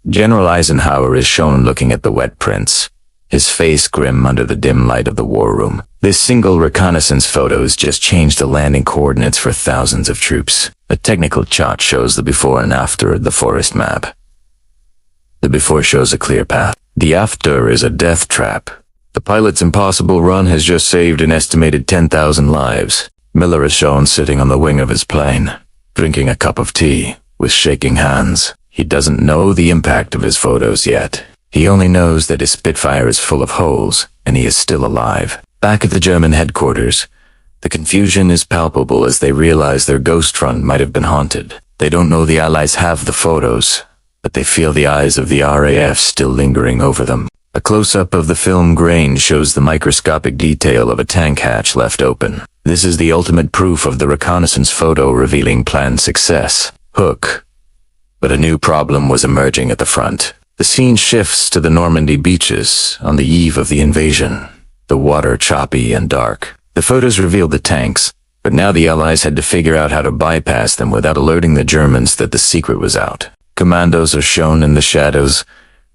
General Eisenhower is shown looking at the wet prints, his face grim under the dim light of the war room. This single reconnaissance photos just changed the landing coordinates for thousands of troops. A technical chart shows the before and after of the forest map. The before shows a clear path. The after is a death trap. The pilot's impossible run has just saved an estimated 10,000 lives. Miller is shown sitting on the wing of his plane, drinking a cup of tea, with shaking hands. He doesn't know the impact of his photos yet. He only knows that his Spitfire is full of holes, and he is still alive. Back at the German headquarters, the confusion is palpable as they realize their ghost front might have been haunted. They don't know the Allies have the photos, but they feel the eyes of the RAF still lingering over them. A close-up of the film grain shows the microscopic detail of a tank hatch left open. This is the ultimate proof of the reconnaissance photo revealing planned success. Hook. But a new problem was emerging at the front. The scene shifts to the Normandy beaches on the eve of the invasion. The water choppy and dark. The photos revealed the tanks, but now the Allies had to figure out how to bypass them without alerting the Germans that the secret was out. Commandos are shown in the shadows,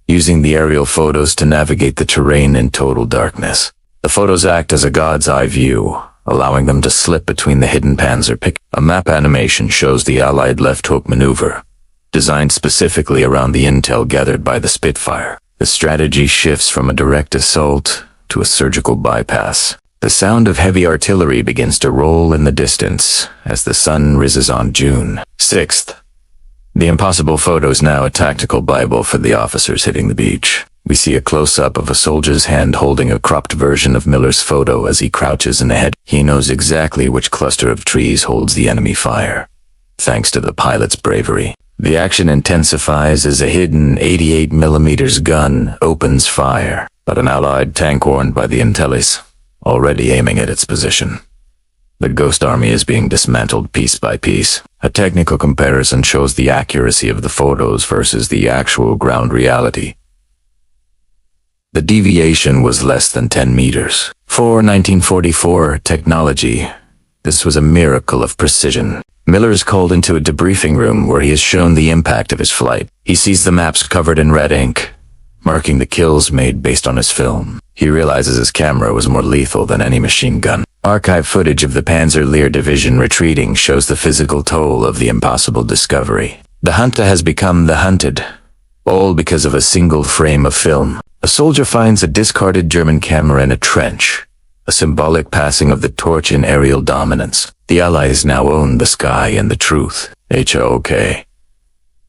using the aerial photos to navigate the terrain in total darkness. The photos act as a god's eye view, allowing them to slip between the hidden panzer pick. A map animation shows the Allied left hook maneuver, designed specifically around the intel gathered by the Spitfire. The strategy shifts from a direct assault to a surgical bypass. The sound of heavy artillery begins to roll in the distance as the sun rises on June 6th. The impossible photo is now a tactical Bible for the officers hitting the beach. We see a close-up of a soldier's hand holding a cropped version of Miller's photo as he crouches in the head. He knows exactly which cluster of trees holds the enemy fire, thanks to the pilot's bravery. The action intensifies as a hidden 88mm gun opens fire, but an Allied tank warned by the intellis, already aiming at its position. The Ghost Army is being dismantled piece by piece. A technical comparison shows the accuracy of the photos versus the actual ground reality. The deviation was less than 10 meters. For 1944 technology, this was a miracle of precision. Miller is called into a debriefing room where he is shown the impact of his flight. He sees the maps covered in red ink, marking the kills made based on his film. He realizes his camera was more lethal than any machine gun. Archive footage of the Panzer Lehr Division retreating shows the physical toll of the impossible discovery. The hunter has become the hunted, all because of a single frame of film. A soldier finds a discarded German camera in a trench, a symbolic passing of the torch in aerial dominance. The Allies now own the sky and the truth. HOK.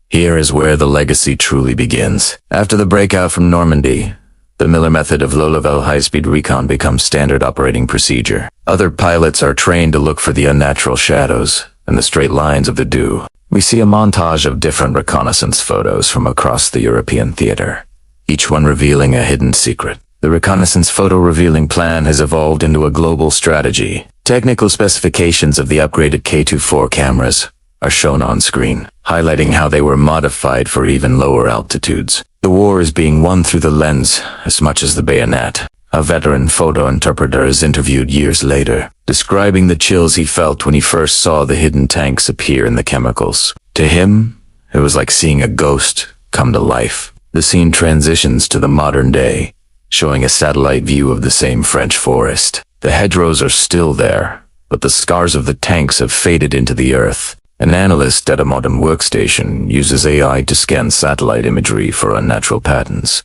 Here is where the legacy truly begins. After the breakout from Normandy, the Miller method of low-level high-speed recon becomes standard operating procedure. Other pilots are trained to look for the unnatural shadows and the straight lines of the dew. We see a montage of different reconnaissance photos from across the European theater, each one revealing a hidden secret. The reconnaissance photo revealing plan has evolved into a global strategy. Technical specifications of the upgraded K24 cameras are shown on screen, highlighting how they were modified for even lower altitudes. The war is being won through the lens as much as the bayonet. A veteran photo interpreter is interviewed years later, describing the chills he felt when he first saw the hidden tanks appear in the chemicals. To him, it was like seeing a ghost come to life. The scene transitions to the modern day, showing a satellite view of the same French forest. The hedgerows are still there, but the scars of the tanks have faded into the earth. An analyst at a modern workstation uses AI to scan satellite imagery for unnatural patterns.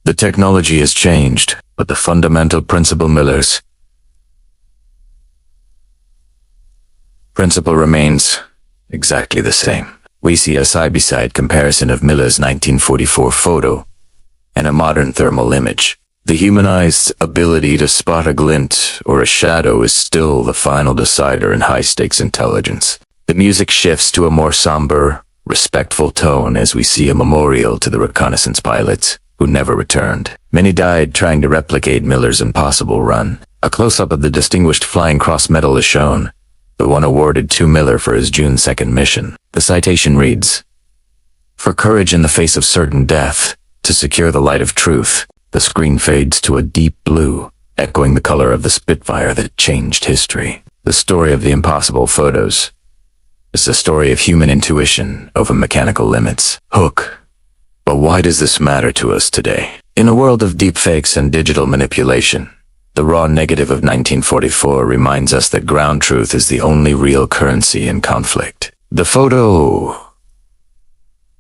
The technology has changed, but the fundamental principle remains exactly the same. We see a side-by-side comparison of Miller's 1944 photo and a modern thermal image. The human eye's ability to spot a glint or a shadow is still the final decider in high-stakes intelligence. The music shifts to a more somber, respectful tone as we see a memorial to the reconnaissance pilots who never returned. Many died trying to replicate Miller's impossible run. A close-up of the Distinguished Flying Cross Medal is shown, the one awarded to Miller for his June 2nd mission. The citation reads, "For courage in the face of certain death, to secure the light of truth." The screen fades to a deep blue, echoing the color of the Spitfire that changed history. The story of the impossible photos It's a story of human intuition over mechanical limits. Hook. But why does this matter to us today? In a world of deepfakes and digital manipulation, the raw negative of 1944 reminds us that ground truth is the only real currency in conflict. The photo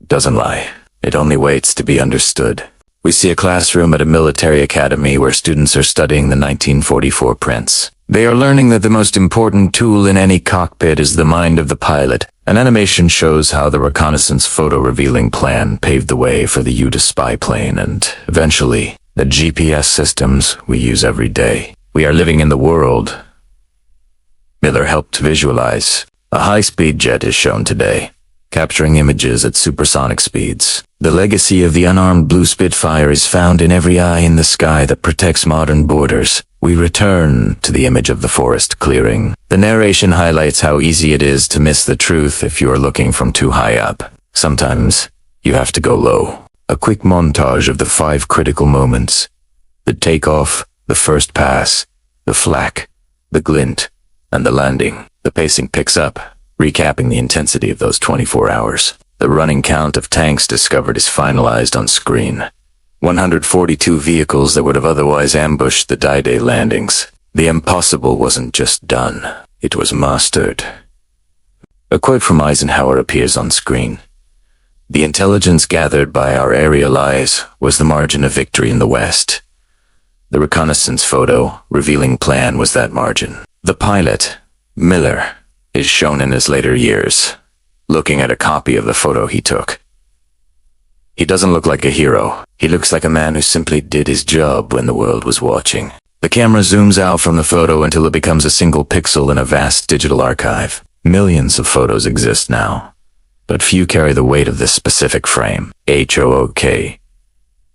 doesn't lie. It only waits to be understood. We see a classroom at a military academy where students are studying the 1944 prints. They are learning that the most important tool in any cockpit is the mind of the pilot. An animation shows how the reconnaissance photo revealing plan paved the way for the U-2 spy plane and, eventually, the GPS systems we use every day. We are living in the world Miller helped visualize. A high-speed jet is shown today, capturing images at supersonic speeds. The legacy of the unarmed blue Spitfire is found in every eye in the sky that protects modern borders. We return to the image of the forest clearing. The narration highlights how easy it is to miss the truth if you are looking from too high up. Sometimes, you have to go low. A quick montage of the 5 critical moments. The takeoff, the first pass, the flak, the glint, and the landing. The pacing picks up, recapping the intensity of those 24 hours. The running count of tanks discovered is finalized on screen. 142 vehicles that would have otherwise ambushed the D-Day landings. The impossible wasn't just done, it was mastered. A quote from Eisenhower appears on screen. The intelligence gathered by our aerial eyes was the margin of victory in the West. The reconnaissance photo revealing plan was that margin. The pilot, Miller, is shown in his later years, looking at a copy of the photo he took. He doesn't look like a hero. He looks like a man who simply did his job when the world was watching. The camera zooms out from the photo until it becomes a single pixel in a vast digital archive. Millions of photos exist now, but few carry the weight of this specific frame. HOOK.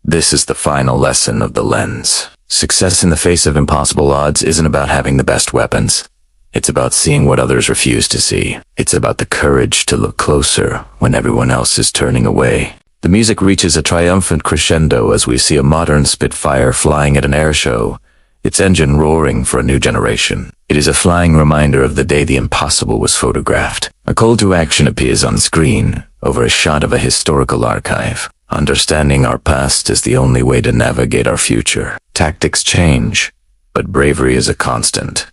This is the final lesson of the lens. Success in the face of impossible odds isn't about having the best weapons. It's about seeing what others refuse to see. It's about the courage to look closer when everyone else is turning away. The music reaches a triumphant crescendo as we see a modern Spitfire flying at an air show, its engine roaring for a new generation. It is a flying reminder of the day the impossible was photographed. A call to action appears on screen over a shot of a historical archive. Understanding our past is the only way to navigate our future. Tactics change, but bravery is a constant.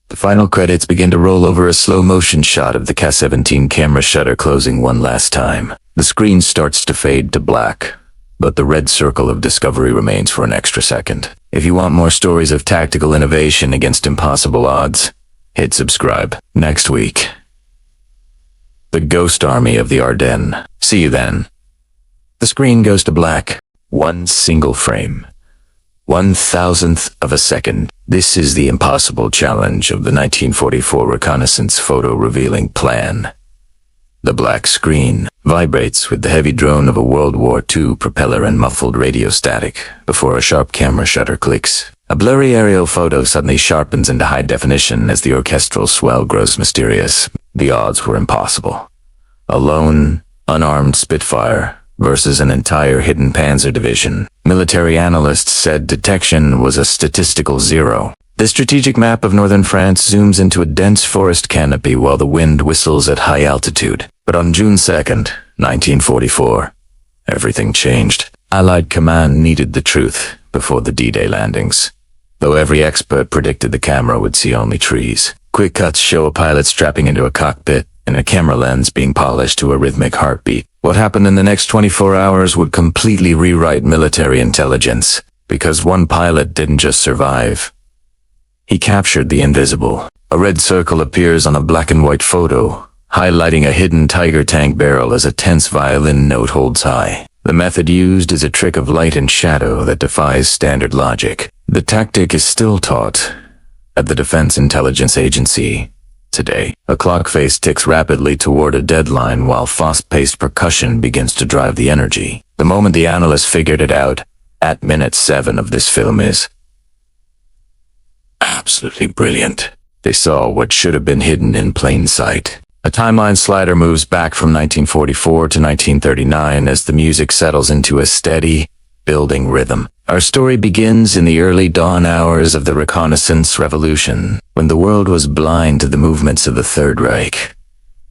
The final credits begin to roll over a slow-motion shot of the Ka-17 camera shutter closing one last time. The screen starts to fade to black, but the red circle of discovery remains for an extra second. If you want more stories of tactical innovation against impossible odds, hit subscribe. Next week, the Ghost Army of the Ardennes. See you then. The screen goes to black. One single frame. 1,000th of a second. This is the impossible challenge of the 1944 reconnaissance photo revealing plan. The black screen vibrates with the heavy drone of a World War II propeller and muffled radio static before a sharp camera shutter clicks. A blurry aerial photo suddenly sharpens into high definition as the orchestral swell grows mysterious. The odds were impossible. A lone, unarmed Spitfire versus an entire hidden panzer division. Military analysts said detection was a statistical 0. The strategic map of northern France zooms into a dense forest canopy while the wind whistles at high altitude. But on June 2nd, 1944, everything changed. Allied command needed the truth before the D-Day landings. Though every expert predicted the camera would see only trees. Quick cuts show a pilot strapping into a cockpit and a camera lens being polished to a rhythmic heartbeat. What happened in the next 24 hours would completely rewrite military intelligence, because one pilot didn't just survive. He captured the invisible. A red circle appears on a black and white photo, highlighting a hidden Tiger tank barrel as a tense violin note holds high. The method used is a trick of light and shadow that defies standard logic. The tactic is still taught at the Defense Intelligence Agency. Today, a clock face ticks rapidly toward a deadline while fast-paced percussion begins to drive the energy. The moment the analysts figured it out, at minute 7 of this film is absolutely brilliant. They saw what should have been hidden in plain sight. A timeline slider moves back from 1944 to 1939 as the music settles into a steady, building rhythm. Our story begins in the early dawn hours of the reconnaissance revolution, when the world was blind to the movements of the Third Reich.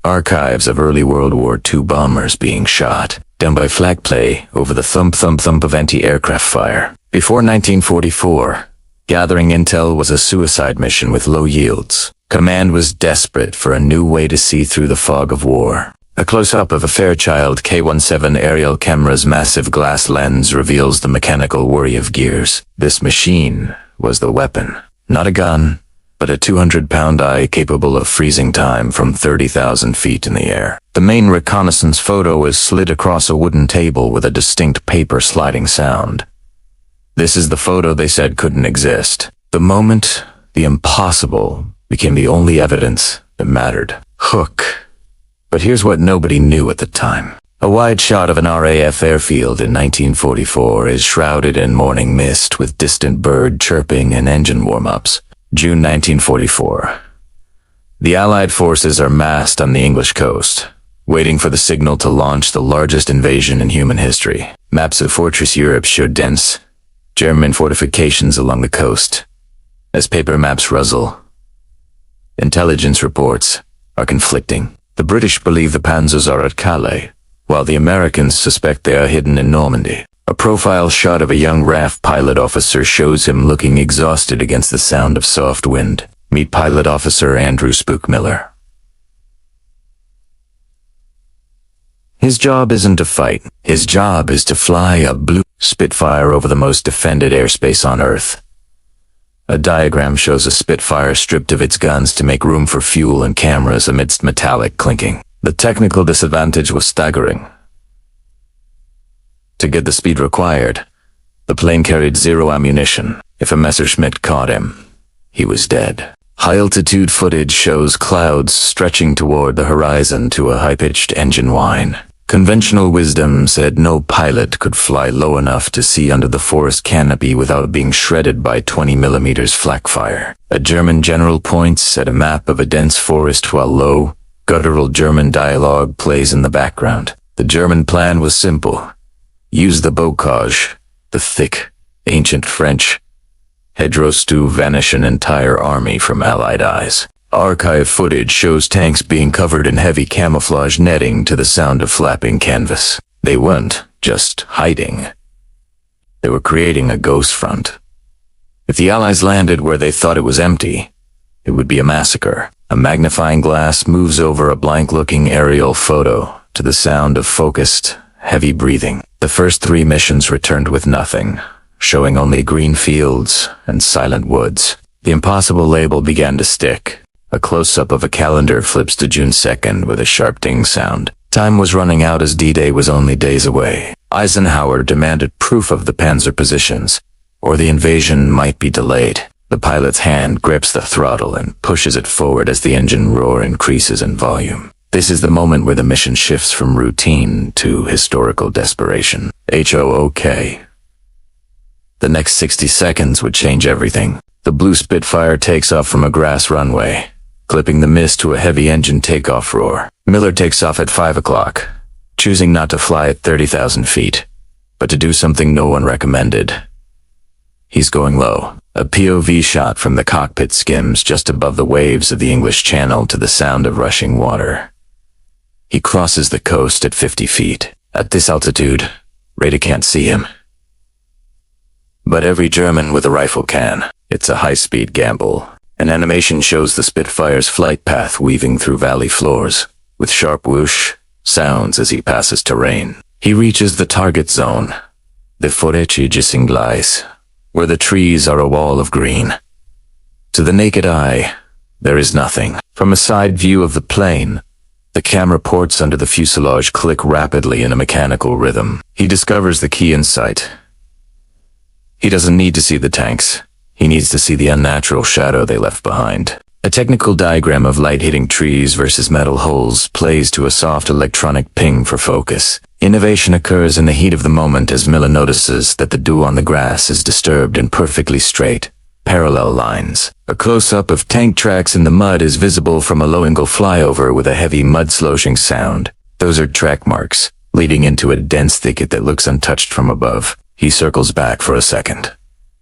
Archives of early World War II bombers being shot, done by flag play over the thump of anti-aircraft fire. Before 1944, gathering intel was a suicide mission with low yields. Command was desperate for a new way to see through the fog of war. A close-up of a Fairchild K-17 aerial camera's massive glass lens reveals the mechanical worry of gears. This machine was the weapon. Not a gun, but a 200-pound eye capable of freezing time from 30,000 feet in the air. The main reconnaissance photo is slid across a wooden table with a distinct paper sliding sound. This is the photo they said couldn't exist. The moment the impossible became the only evidence that mattered. Hook. But here's what nobody knew at the time. A wide shot of an RAF airfield in 1944 is shrouded in morning mist with distant bird chirping and engine warm-ups. June 1944. The Allied forces are massed on the English coast, waiting for the signal to launch the largest invasion in human history. Maps of Fortress Europe show dense German fortifications along the coast. As paper maps rustle, intelligence reports are conflicting. The British believe the panzers are at Calais, while the Americans suspect they are hidden in Normandy. A profile shot of a young RAF pilot officer shows him looking exhausted against the sound of soft wind. Meet Pilot Officer Andrew Spookmiller. His job isn't to fight. His job is to fly a blue Spitfire over the most defended airspace on Earth. A diagram shows a Spitfire stripped of its guns to make room for fuel and cameras amidst metallic clinking. The technical disadvantage was staggering. To get the speed required, the plane carried zero ammunition. If a Messerschmitt caught him, he was dead. High-altitude footage shows clouds stretching toward the horizon to a high-pitched engine whine. Conventional wisdom said no pilot could fly low enough to see under the forest canopy without being shredded by 20 millimeters flak fire. A German general points at a map of a dense forest while low, guttural German dialogue plays in the background. The German plan was simple. Use the bocage, the thick, ancient French hedgerows to vanish an entire army from Allied eyes. Archive footage shows tanks being covered in heavy camouflage netting to the sound of flapping canvas. They weren't just hiding. They were creating a ghost front. If the Allies landed where they thought it was empty, it would be a massacre. A magnifying glass moves over a blank-looking aerial photo to the sound of focused, heavy breathing. The first 3 missions returned with nothing, showing only green fields and silent woods. The impossible label began to stick. A close-up of a calendar flips to June 2nd with a sharp ding sound. Time was running out as D-Day was only days away. Eisenhower demanded proof of the panzer positions, or the invasion might be delayed. The pilot's hand grips the throttle and pushes it forward as the engine roar increases in volume. This is the moment where the mission shifts from routine to historical desperation. HOOK. The next 60 seconds would change everything. The blue Spitfire takes off from a grass runway, clipping the mist to a heavy engine takeoff roar. Miller takes off at 5 o'clock, choosing not to fly at 30,000 feet, but to do something no one recommended. He's going low. A POV shot from the cockpit skims just above the waves of the English Channel to the sound of rushing water. He crosses the coast at 50 feet. At this altitude, radar can't see him. But every German with a rifle can. It's a high-speed gamble. An animation shows the Spitfire's flight path weaving through valley floors, with sharp whoosh sounds as he passes terrain. He reaches the target zone, the fortifications, where the trees are a wall of green. To the naked eye, there is nothing. From a side view of the plane, the camera ports under the fuselage click rapidly in a mechanical rhythm. He discovers the key insight. He doesn't need to see the tanks. He needs to see the unnatural shadow they left behind. A technical diagram of light hitting trees versus metal holes plays to a soft electronic ping for focus. Innovation occurs in the heat of the moment as Miller notices that the dew on the grass is disturbed in perfectly straight, parallel lines. A close-up of tank tracks in the mud is visible from a low-angle flyover with a heavy mud-sloshing sound. Those are track marks, leading into a dense thicket that looks untouched from above. He circles back for a second.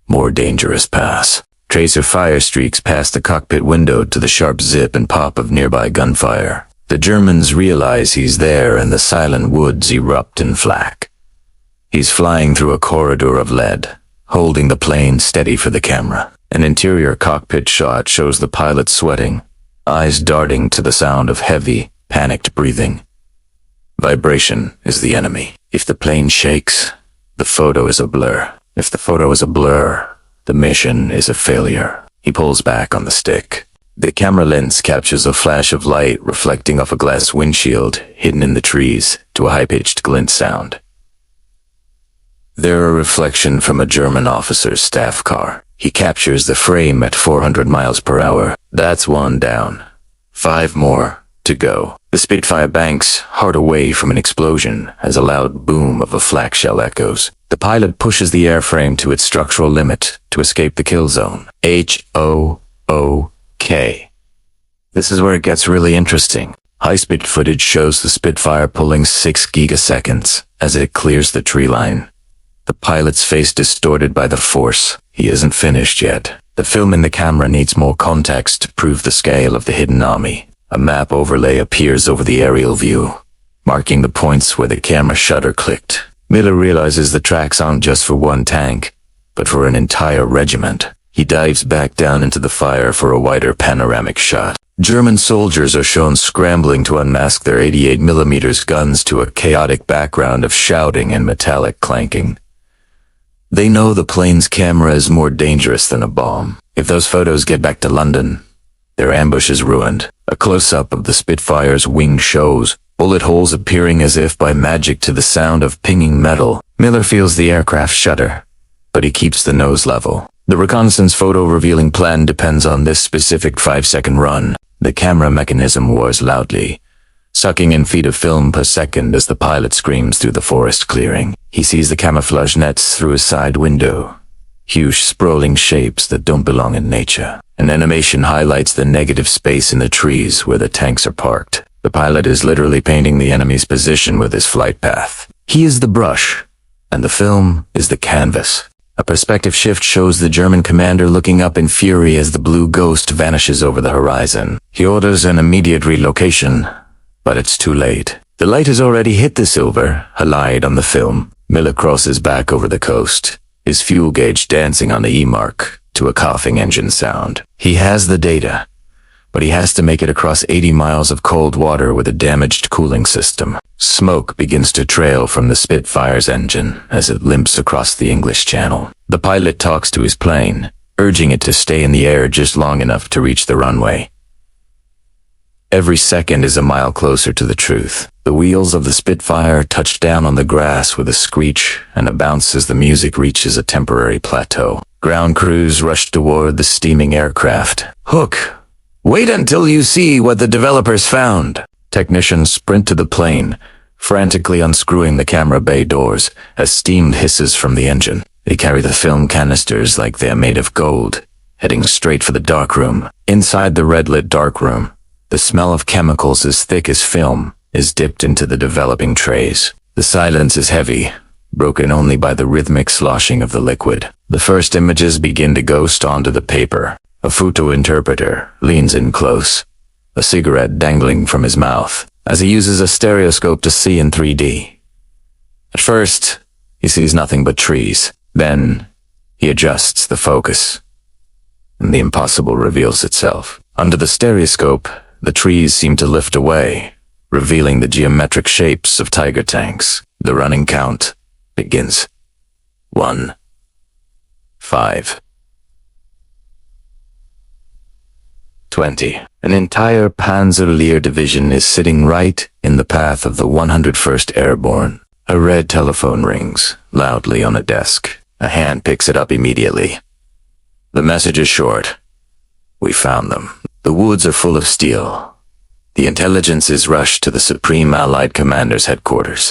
More dangerous pass. Tracer fire streaks past the cockpit window to the sharp zip and pop of nearby gunfire. The Germans realize he's there and the silent woods erupt in flak. He's flying through a corridor of lead, holding the plane steady for the camera. An interior cockpit shot shows the pilot sweating, eyes darting to the sound of heavy, panicked breathing. Vibration is the enemy. If the plane shakes, the photo is a blur. If the photo is a blur, the mission is a failure. He pulls back on the stick. The camera lens captures a flash of light reflecting off a glass windshield hidden in the trees to a high-pitched glint sound. They're a reflection from a German officer's staff car. He captures the frame at 400 miles per hour. That's one down. 5 more to go. The Spitfire banks hard away from an explosion as a loud boom of a flak shell echoes. The pilot pushes the airframe to its structural limit to escape the kill zone. H-O-O-K. This is where it gets really interesting. High-speed footage shows the Spitfire pulling 6 gigaseconds as it clears the tree line. The pilot's face distorted by the force. He isn't finished yet. The film in the camera needs more context to prove the scale of the hidden army. A map overlay appears over the aerial view, marking the points where the camera shutter clicked. Miller realizes the tracks aren't just for one tank, but for an entire regiment. He dives back down into the fire for a wider panoramic shot. German soldiers are shown scrambling to unmask their 88mm guns to a chaotic background of shouting and metallic clanking. They know the plane's camera is more dangerous than a bomb. If those photos get back to London, their ambush is ruined. A close-up of the Spitfire's wing shows bullet holes appearing as if by magic to the sound of pinging metal. Miller feels the aircraft shudder, but he keeps the nose level. The reconnaissance photo revealing plan depends on this specific 5-second run. The camera mechanism roars loudly, sucking in feet of film per second as the pilot screams through the forest clearing. He sees the camouflage nets through his side window, huge sprawling shapes that don't belong in nature. An animation highlights the negative space in the trees where the tanks are parked. The pilot is literally painting the enemy's position with his flight path. He is the brush, and the film is the canvas. A perspective shift shows the German commander looking up in fury as the blue ghost vanishes over the horizon. He orders an immediate relocation, but it's too late. The light has already hit the silver, halide on the film. Miller crosses back over the coast, his fuel gauge dancing on the E mark to a coughing engine sound. He has the data, but he has to make it across 80 miles of cold water with a damaged cooling system. Smoke begins to trail from the Spitfire's engine as it limps across the English Channel. The pilot talks to his plane, urging it to stay in the air just long enough to reach the runway. Every second is a mile closer to the truth. The wheels of the Spitfire touch down on the grass with a screech and a bounce as the music reaches a temporary plateau. Ground crews rush toward the steaming aircraft. Hook! Wait until you see what the developers found! Technicians sprint to the plane, frantically unscrewing the camera bay doors as steam hisses from the engine. They carry the film canisters like they're made of gold, heading straight for the darkroom. Inside the red-lit darkroom, the smell of chemicals as thick as film is dipped into the developing trays. The silence is heavy, broken only by the rhythmic sloshing of the liquid. The first images begin to ghost onto the paper. A photo interpreter leans in close, a cigarette dangling from his mouth, as he uses a stereoscope to see in 3D. At first, he sees nothing but trees. Then, he adjusts the focus, and the impossible reveals itself. Under the stereoscope, the trees seem to lift away, revealing the geometric shapes of tiger tanks. The running count begins. 1, 5, 20. An entire Panzer-Lehr division is sitting right in the path of the 101st Airborne. A red telephone rings loudly on a desk. A hand picks it up immediately. The message is short. We found them. The woods are full of steel. The intelligence is rushed to the Supreme Allied Commander's headquarters.